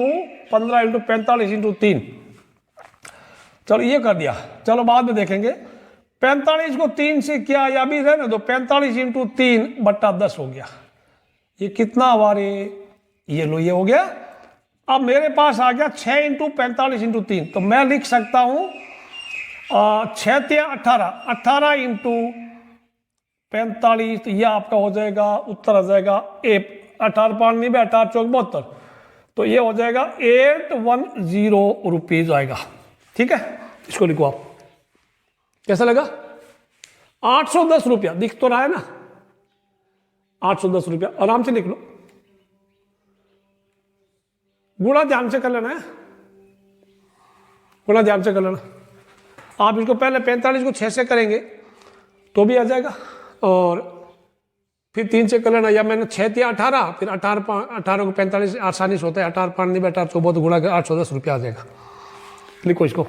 15 इंटू 45 इंटू 3। चलो ये कर दिया, चलो बाद में देखेंगे। 45 को 3 से किया, या भी रहने दो, 45 इंटू 3/10 हो गया। ये कितना हमारे, ये लो ये हो गया। अब मेरे पास आ गया 6 इंटू 45 इंटू 3, तो मैं लिख सकता हूं 6 या 18 इंटू 45, तो यह आपका हो जाएगा, उत्तर आ जाएगा 18 5 नहीं, 18 चौक 72, तो ये हो जाएगा 810 रुपीज आएगा, ठीक है। इसको लिखो आप, कैसा लगा, 810 रुपया दिख तो रहा है ना, 810 रुपया आराम से लिख लो, गुणा ध्यान से कर लेना है, गुणा ध्यान से कर लेना। आप इसको पहले 45 को 6 से करेंगे तो भी आ जाएगा, और फिर 3 से कर लेना, या मैंने 6 या 18, फिर 18 को 45 आसानी से होता है, 18 5 नहीं, 18 चौबत गुणा कर 810 रुपया आ जाएगा। लिखो इसको।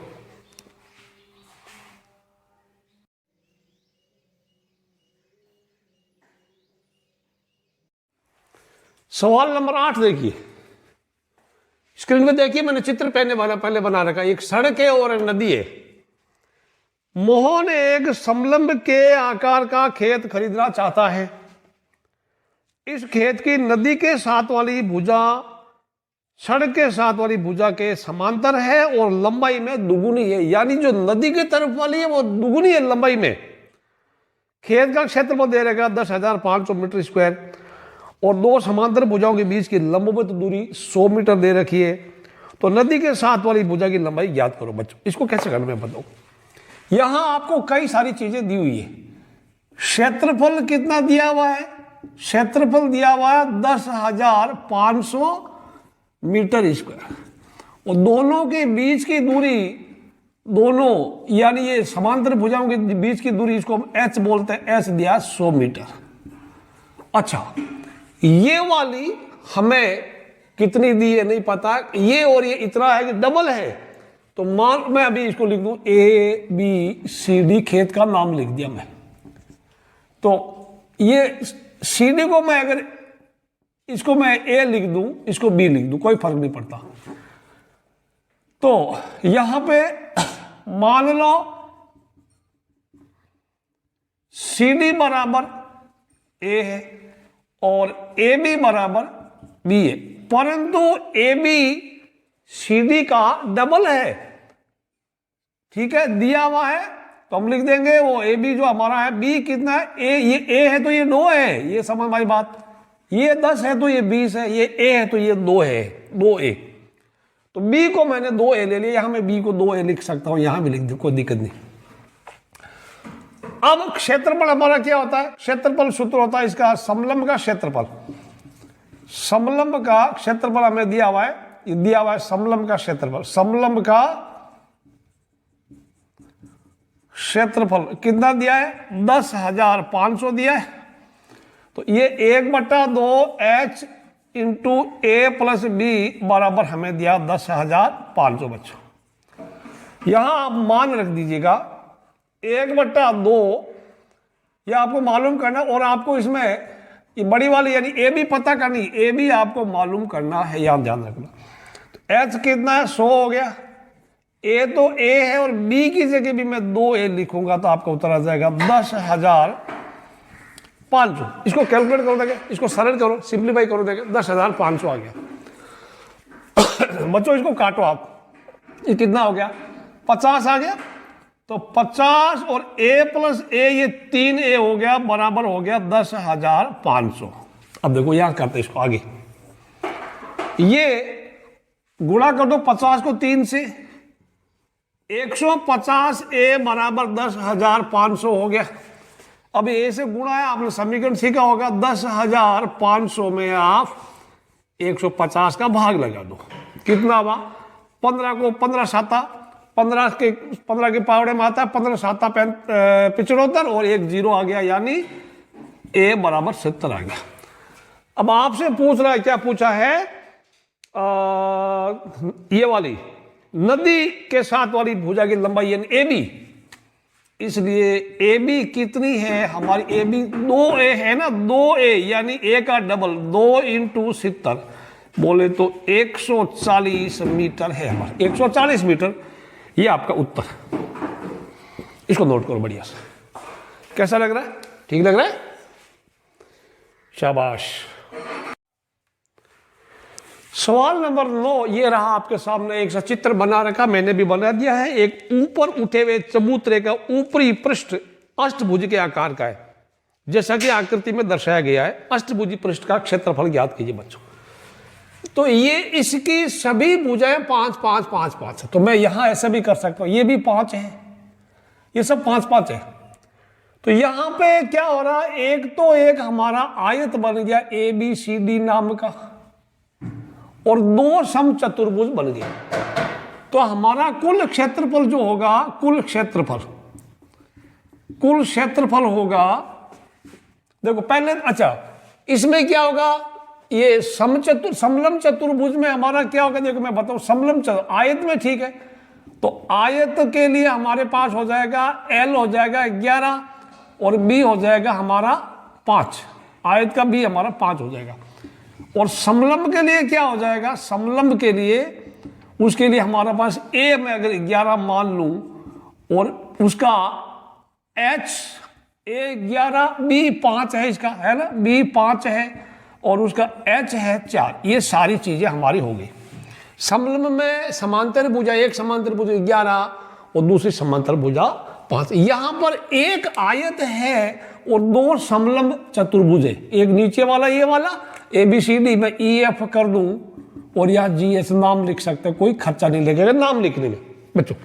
सवाल नंबर 8 देखिए, स्क्रीन पे देखिए, मैंने चित्र पहले बना रखा। एक सड़क है और एक नदी है। मोहन एक समलंब के आकार का खेत खरीदना चाहता है। इस खेत की नदी के साथ वाली भुजा सड़क के साथ वाली भुजा के समांतर है और लंबाई में दुगुनी है, यानी जो नदी की तरफ वाली है वो दुगुनी है लंबाई में। खेत का क्षेत्रफल दे रहेगा 10,500 मीटर स्क्वायर और दो समांतर भुजाओं के बीच की लंबवत दूरी 100 मीटर दे रखी है। तो नदी के साथ वाली भुजा की लंबाई ज्ञात करो बच्चों। इसको कैसे करना मैं बताऊं। यहां आपको कई सारी चीजें दी हुई है। क्षेत्रफल कितना दिया हुआ है, क्षेत्रफल दिया हुआ है 10,500 मीटर स्क्वायर और दोनों के बीच की दूरी, दोनों यानी ये समांतर भुजाओं के बीच की दूरी, इसको हम एच बोलते हैं, एच दिया 100 मीटर। अच्छा, ये वाली हमें कितनी दी है नहीं पता, ये और ये इतना है कि डबल है। तो मान मैं अभी इसको लिख दूं ए बी सी डी, खेत का नाम लिख दिया मैं। तो ये सी डी को मैं अगर इसको मैं ए लिख दूं, इसको बी लिख दूं, कोई फर्क नहीं पड़ता। तो यहां पे मान लो सी डी बराबर ए है और ए बी बराबर बी है, परंतु ए बी सी डी का डबल है। ठीक है, दिया हुआ है तो हम लिख देंगे वो ए बी जो हमारा है, बी कितना है, ये ए है तो ये 9 है, ये समझ में आई बात। ये 10 है तो ये 20 है, ये ए है तो ये 2 है, 2a। तो बी को मैंने 2a ले लिया, यहां मैं बी को 2a लिख सकता हूं, यहां भी लिख दू, कोई दिक्कत नहीं। अब क्षेत्रफल हमारा क्या होता है, क्षेत्रफल सूत्र होता है इसका समलंब का क्षेत्रफल। समलंब का क्षेत्रफल हमें दिया हुआ है, दिया हुआ है समलंब का क्षेत्रफल। समलंब का क्षेत्रफल कितना दिया है, 10,500 दिया है। तो ये 1/2 h इंटू ए प्लस बी बराबर हमें दिया 10,500 बच्चों। यहां आप मान रख दीजिएगा 1/2, यह आपको मालूम करना और आपको इसमें ये बड़ी वाली यानी ए बी पता करनी, ए बी आपको मालूम करना है, यहां ध्यान रखना। तो एच कितना है, 100 हो गया। ए तो ए है और बी की जगह भी मैं 2a लिखूंगा तो आपका उत्तर आ जाएगा 10,500। इसको कैलकुलेट करो देखे, इसको सरल करो, सिंप्लीफाई करो देखे, 10,500 आ गया। बच्चों इसको काटो आप, ये कितना हो गया, 50 आ गया। तो 50 और a प्लस a, ये 3a हो गया, बराबर हो गया 10,500। अब देखो यहां करते इसको आगे, ये गुणा कर दो 50 को 3 से, 150a बराबर 10,500 हो गया। अब ए से गुणा है, आपने समीकरण सीखा होगा, 10,500 में आप 150 का भाग लगा दो, कितना हुआ, 15 को 15 साता 15 के पावड़े में आता है, 15 साता 75 और एक 0 आ गया, यानी a बराबर 70 आ गया। अब आपसे पूछ रहा है, क्या पूछा है, ये वाली नदी के साथ वाली भुजा की लंबाई यानी ए बी, इसलिए ए बी कितनी है हमारी, ए बी 2a है ना, 2a यानी a का डबल, 2 इंटू 70 बोले तो 140 मीटर है हमारा, 140 मीटर। ये आपका उत्तर, इसको नोट करो बढ़िया से। कैसा लग रहा है, ठीक लग रहा है, शाबाश। सवाल नंबर 9 ये रहा आपके सामने, एक सा चित्र बना रखा, मैंने भी बना दिया है। एक ऊपर उठे हुए चबूतरे का ऊपरी पृष्ठ अष्टभुज के आकार का है, जैसा कि आकृति में दर्शाया गया है। अष्टभुजी पृष्ठ का क्षेत्रफल ज्ञात कीजिए बच्चों। तो ये इसकी सभी भुजाएं 5 5 5 5 है, तो मैं यहां ऐसा भी कर सकता हूं, ये भी 5 है, ये सब 5 5 है। तो यहां पे क्या हो रहा है, एक तो एक हमारा आयत बन गया ABCD नाम का और 2 समचतुर्भुज बन गए। तो हमारा कुल क्षेत्रफल जो होगा, कुल क्षेत्रफल होगा, देखो पहले, अच्छा इसमें क्या होगा, ये समलंब चतुर्भुज में हमारा क्या होगा, देखो मैं बताऊं, समलंब आयत में ठीक है, तो आयत के लिए हमारे पास हो जाएगा L हो जाएगा 11 और B हो जाएगा हमारा 5, आयत का B हमारा 5 हो जाएगा। और समलंब के लिए क्या हो जाएगा, समलंब के लिए, उसके लिए हमारा पास A में अगर 11 मान लूं और उसका H A11, B 5 है, इसका है ना, B 5 है और उसका H है 4, ये सारी चीजें हमारी हो गई। समलंब में समांतर भुजा, एक समांतर भुजा 11 और दूसरी समांतर भुजा 5। यहां पर एक आयत है और दो समलंब चतुर्भुज है, एक नीचे वाला ये वाला ABCD में EF कर दूं और यहाँ GS नाम लिख सकते हैं, कोई खर्चा नहीं लगेगा नाम लिखने में बच्चों।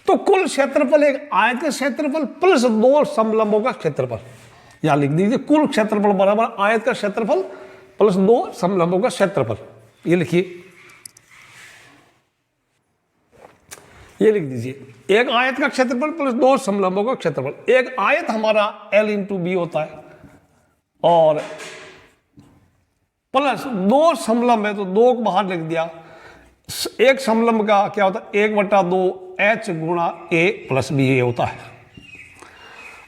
तो कुल क्षेत्रफल एक आयत का क्षेत्रफल प्लस दो समलंबों का क्षेत्रफल, यहां लिख दीजिए कुल क्षेत्रफल बराबर आयत का क्षेत्रफल प्लस दो समलंबों का क्षेत्रफल। ये लिखिए, ये लिख दीजिए एक आयत का क्षेत्रफल प्लस दो समलंबों का क्षेत्रफल। एक आयत हमारा L इंटू बी होता है और प्लस दो समलंब है तो दो को बाहर लिख दिया। एक समलंब का क्या होता है 1/2 H गुणा A प्लस B ये होता है।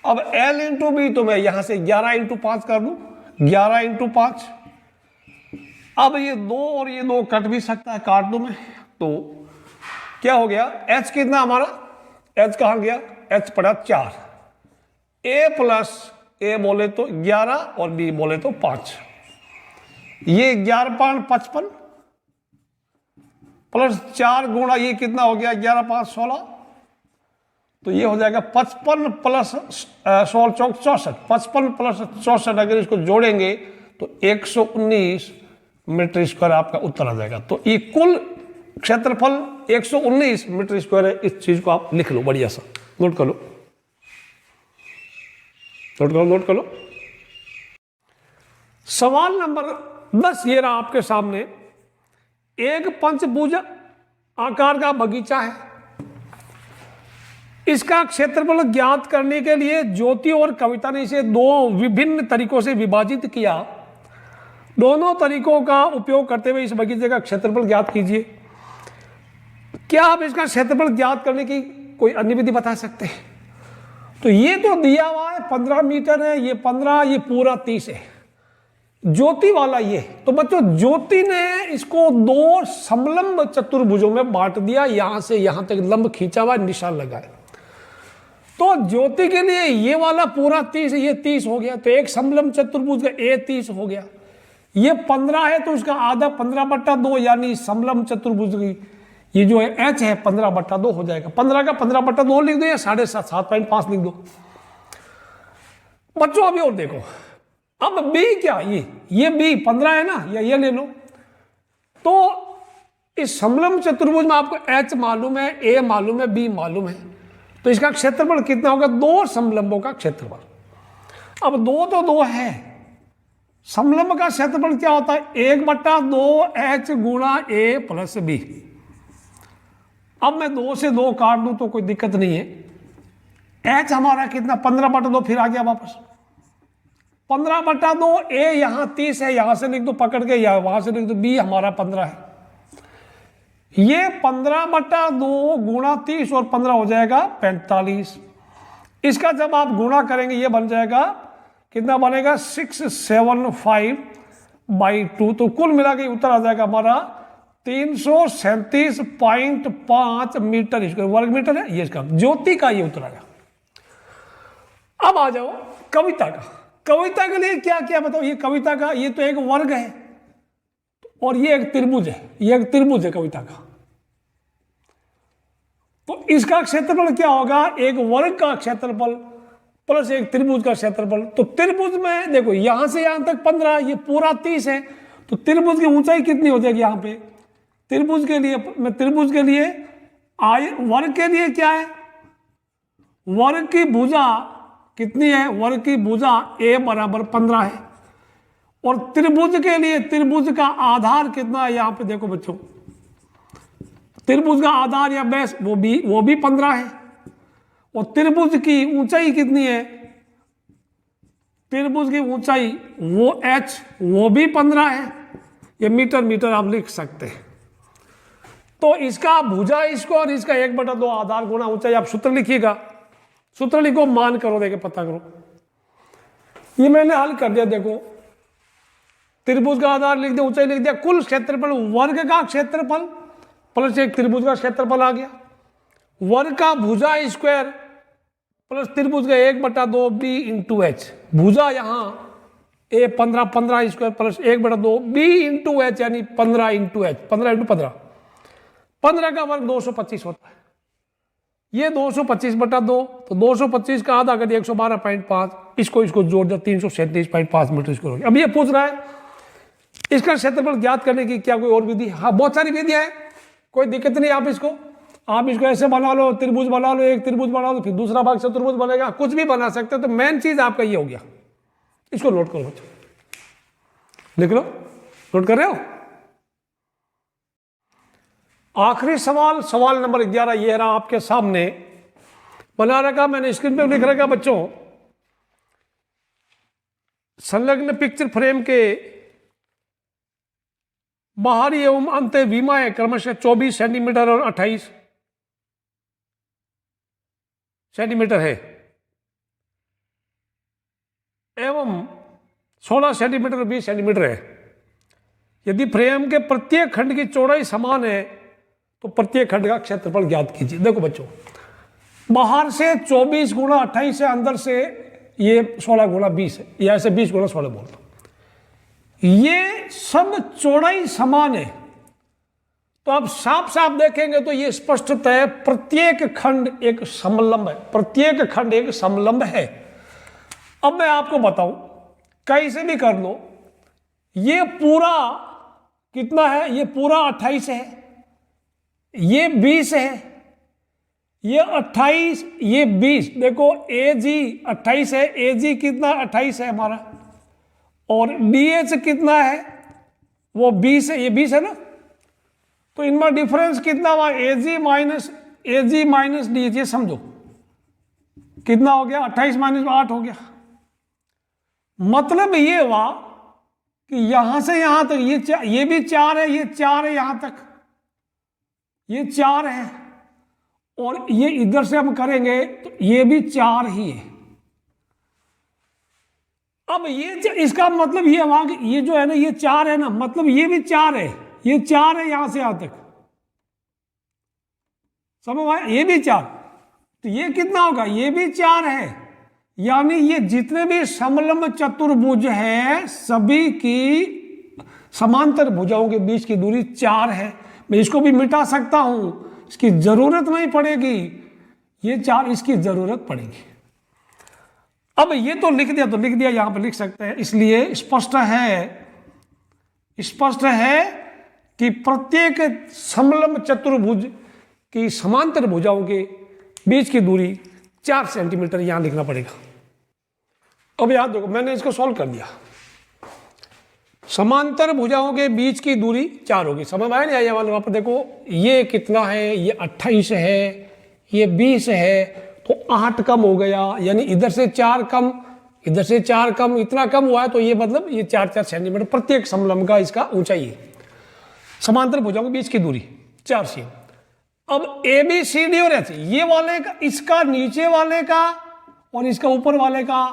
अब L इंटू बी तो मैं यहां से 11 इंटू 5 कर दूं, 11 इंटू 5। अब ये दो और ये दो कट भी सकता है, काट दूं मैं तो क्या हो गया H कितना हमारा, H कहां गया, H पड़ा 4। A प्लस A बोले तो 11 और B बोले तो 5। ये 11/55 प्लस 4 गुणा ये कितना हो गया 11×5 = 16, तो ये हो जाएगा 55 प्लस 16 चौक 64, 55 प्लस 64 अगर इसको जोड़ेंगे तो 119 मीटर स्क्वायर आपका उत्तर आ जाएगा। तो ये कुल क्षेत्रफल 119 मीटर स्क्वायर है। इस चीज को आप लिख लो, बढ़िया सा नोट कर लो, नोट कर लो। सवाल नंबर 10 ये रहा आपके सामने। एक पंचभुज आकार का बगीचा है, इसका क्षेत्रफल ज्ञात करने के लिए ज्योति और कविता ने इसे दो विभिन्न तरीकों से विभाजित किया। दोनों तरीकों का उपयोग करते हुए इस बगीचे का क्षेत्रफल ज्ञात कीजिए। क्या आप इसका क्षेत्रफल ज्ञात करने की कोई अन्य विधि बता सकते हैं? तो ये तो दिया हुआ है 15 मीटर है, ये 15, ये पूरा 30 है। ज्योति वाला ये, तो बच्चों ज्योति ने इसको दो समलंब चतुर्भुजों में बांट दिया, यहां से यहां तक लंब खींचा हुआ निशान लगाए। तो ज्योति के लिए ये वाला पूरा 30 है, ये 30 हो गया, तो एक समलंब चतुर्भुज का A 30 हो गया। ये 15 है तो उसका आधा 15/2 यानी समलंब चतुर्भुज की ये जो है H है 15/2 हो जाएगा। 15 का 15/2 लिख दो या 7.5 7.5 लिख दो। बच्चों अभी और देखो, अब B क्या, ये B 15 है ना, या ये ले लो। तो इस समलंब चतुर्भुज में आपको H मालूम है, A मालूम है, B मालूम है, तो इसका क्षेत्रफल कितना होगा, दो समलंबों का क्षेत्रफल। अब दो तो दो है, समलंब का क्षेत्रफल क्या होता है 1/2 H गुणा A प्लस B। अब मैं 2 से 2 काट दूं तो कोई दिक्कत नहीं है। H हमारा कितना 15/2 फिर आ गया वापस 15/2। A यहां 30 है, यहां से लिख दो पकड़ के, या वहां से लिख दो। B हमारा 15 है, ये 15/2 गुणा 30 और 15 हो जाएगा 45। इसका जब आप गुणा करेंगे ये बन जाएगा कितना बनेगा 675/2। तो कुल मिला के उत्तर आ जाएगा हमारा 337.5 मीटर स्क्वायर, वर्ग मीटर है ये इसका ज्योति का ये उत्तर आया। अब आ जाओ कविता का। कविता के लिए क्या क्या बताओ, ये कविता का ये तो एक वर्ग है और ये एक त्रिभुज है, ये एक त्रिभुज है कविता का। तो इसका क्षेत्रफल क्या होगा, एक वर्ग का क्षेत्रफल प्लस एक त्रिभुज का क्षेत्रफल। तो त्रिभुज में देखो यहां से यहां तक 15, ये पूरा 30 है, तो त्रिभुज की ऊंचाई कितनी हो जाएगी यहां पे त्रिभुज के लिए, मैं त्रिभुज के लिए वर्ग के लिए क्या है, वर्ग की भुजा कितनी है, वर्ग की भुजा A बराबर 15 है। और त्रिभुज के लिए त्रिभुज का आधार कितना है, यहां पे देखो बच्चों, त्रिभुज का आधार या बेस वो भी 15 है। और त्रिभुज की ऊंचाई कितनी है, त्रिभुज की ऊंचाई वो H वो भी 15 है। ये मीटर आप लिख सकते हैं। तो इसका भुजा इसको और इसका 1/2 आधार गुणा ऊंचाई, आप सूत्र लिखिएगा, सूत्र लिखो, मान करो, देखे पता करो। ये मैंने हल कर दिया, देखो त्रिभुज का आधार लिख दिया, ऊंचाई लिख दिया, कुल क्षेत्रफल वर्ग का क्षेत्रफल प्लस एक त्रिभुज का क्षेत्रफल आ गया। वर्ग का भुजा स्क्वायर प्लस त्रिभुज का 1/2 B इंटू H, भुजा यहां A 15 square plus 1/2 B into H यानी 15 इंटू H, 15 इंटू 15, 15 का वर्ग 225 होता है। ये 225/2, तो 225 का आधा करिए 112.5, इसको जोड़ दिया 337.5 मीटर स्क्वायर हो गया। अब ये पूछ रहा है इसका क्षेत्रफल ज्ञात करने की क्या कोई और विधि? हाँ, बहुत सारी विधियां हैं, कोई दिक्कत नहीं। आप इसको ऐसे बना लो, त्रिभुज बना लो, एक त्रिभुज बना लो, फिर दूसरा भाग चतुर्भुज बनेगा, कुछ भी बना सकते हो। तो मेन चीज आपका ये हो गया, इसको नोट करो बच्चों, लिख लो, नोट कर रहे हो। आखिरी सवाल नंबर 11 ये रहा आपके सामने, बना रखा मैंने, स्क्रीन पे लिख रखा बच्चों। संलग्न पिक्चर फ्रेम के बाहरी एवं अंत्य विमाएं क्रमशः 24 सेंटीमीटर और 28 सेंटीमीटर है एवं 16 सेंटीमीटर और 20 सेंटीमीटर है। यदि फ्रेम के प्रत्येक खंड की चौड़ाई समान है तो प्रत्येक खंड का क्षेत्रफल ज्ञात कीजिए। देखो बच्चों, बाहर से 24 गुणा 28 है, अंदर से ये 16 गुणा 20 है, या ऐसे 20 गुणा 16 बोलता। ये सब चौड़ाई समान है, तो आप साफ साफ देखेंगे तो ये स्पष्टतः है प्रत्येक खंड एक समलंब है, प्रत्येक खंड एक समलंब है। अब मैं आपको बताऊं, कैसे भी कर लो, ये पूरा कितना है? ये पूरा 28 है, ये 20 है, ये 28, ये 20। देखो AG 28 है, AG कितना 28 है हमारा, और DH कितना है? वो 20 है, ये 20 है ना। तो इनमें डिफरेंस कितना हुआ? AG माइनस DH, ये समझो कितना हो गया? 28 माइनस 8 हो गया। मतलब ये हुआ कि यहां से यहां तक ये भी 4 है, ये 4 है, यहां तक ये 4 है, और ये इधर से हम करेंगे तो ये भी 4 ही है। अब ये इसका मतलब ये हुआ कि ये जो है ना, ये 4 है ना, मतलब ये भी 4 है, ये 4 है यहां से यहां तक, समझ आया? ये भी 4, तो ये कितना होगा? ये भी 4 है। यानी ये जितने भी समलंब चतुर्भुज है सभी की समांतर भुजाओं के बीच की दूरी 4 है। मैं इसको भी मिटा सकता हूं, इसकी जरूरत नहीं पड़ेगी, ये 4 इसकी जरूरत पड़ेगी। अब ये तो लिख दिया, यहां पर लिख सकते हैं। इसलिए स्पष्ट है कि प्रत्येक समलंब चतुर्भुज की समांतर भुजाओं के बीच की दूरी 4 सेंटीमीटर यहां लिखना पड़ेगा। अब याद देखो, मैंने इसको सॉल्व कर दिया। समांतर भुजाओं के बीच की दूरी 4 होगी, समझ आया नहीं आया? वहां पर देखो ये कितना है, ये 28 है, ये 20 है, तो 8 कम हो गया, यानी इधर से 4 कम, इधर से 4 कम, इतना कम हुआ है। तो ये मतलब ये 4 सेंटीमीटर प्रत्येक समलंब का इसका ऊंचाई है। समांतर भुजाओं के बीच की दूरी 4 सें। अब ABCD और H, ये वाले का, इसका नीचे वाले का और इसका ऊपर वाले का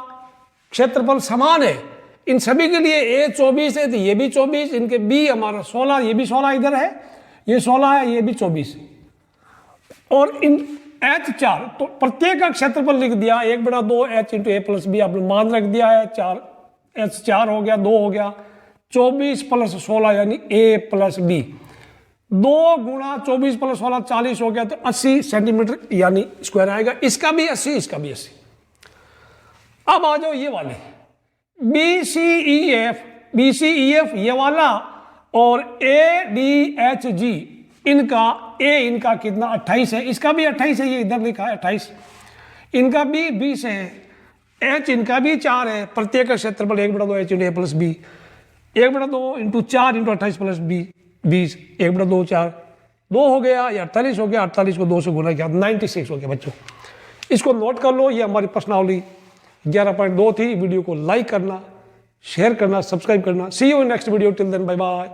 क्षेत्रफल समान है। इन सभी के लिए A 24 है, तो ये भी 24, इनके B हमारा 16, ये भी 16 इधर है, ये 16 है, ये भी 24, और इन H 4, तो प्रत्येक का क्षेत्रफल लिख दिया 1/2 H × A + B, आपने मान रख दिया है 4, H 4 हो गया, 2 हो गया, 24 + 16 यानी A + B, 2 गुणा 24 + 16 40 हो गया, तो 80 सेंटीमीटर यानी स्क्वायर आएगा। इसका भी 80, इसका भी 80। अब आ जाओ ये वाले BCEF ये वाला, और ADHG, इनका कितना? 28 है, इसका भी 28 है, ये इधर लिखा है 28, इनका भी 20 है, H इनका भी 4 है, प्रत्येक का क्षेत्रफल 1/2 H × A + B, 1/2 × 4 × 28 + B 20, 1/2 4, 2 हो गया, या 48 हो गया, 48 को 2 से गुना किया 96 हो गया बच्चों। इसको नोट कर लो, ये हमारी प्रश्नावली 11.2 थी। वीडियो को लाइक करना, शेयर करना, सब्सक्राइब करना। See you in next video, till then bye bye.